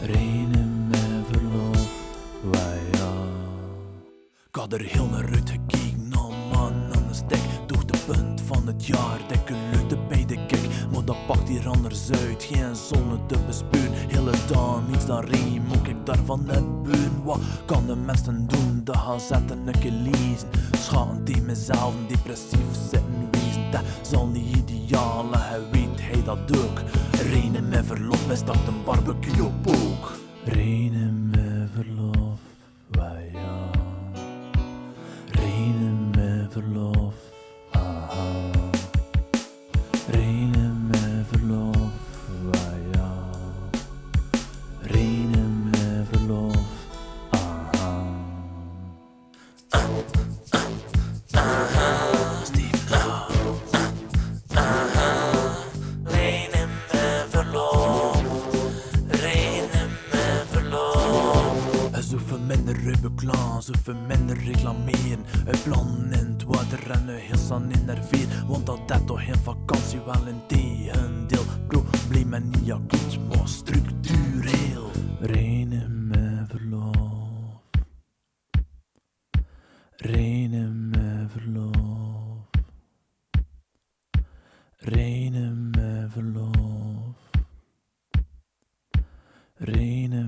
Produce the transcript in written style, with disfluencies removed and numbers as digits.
Renen met verlof, wij ja. Ik had er heel naar uitgekeken, oh man, aan de stek. Toch de punt van het jaar, dikke luchten bij de kek. Maar dat pakt hier anders uit, geen zonne te bespeuren. Hele dag niets dan regen, moet ik daarvan net buren. Wat kan de mensen doen, de gaan zetten een keer lezen. Schaam tegen mezelf, depressief zitten wezen. Dat zal niet ideaal, hij weet hij dat ook. Renen met verlof, wij starten een barbecue op ook. Renen met verlof, wij ja. Renen met verlof, aha. Renen met verlof, wij ja. Renen met verlof, aha. Steve, Renen met verlof, renen met verlof. Ze hoeven minder reclame, ze hoeven minder reclameren. Uit plannen in het water en een heel staan in haar veer. Want dat is toch geen vakantie, wel een tegendeel. Problemen niet acuut, maar structureel. Renen met verlof, renen met verlof, renen met verlof, renen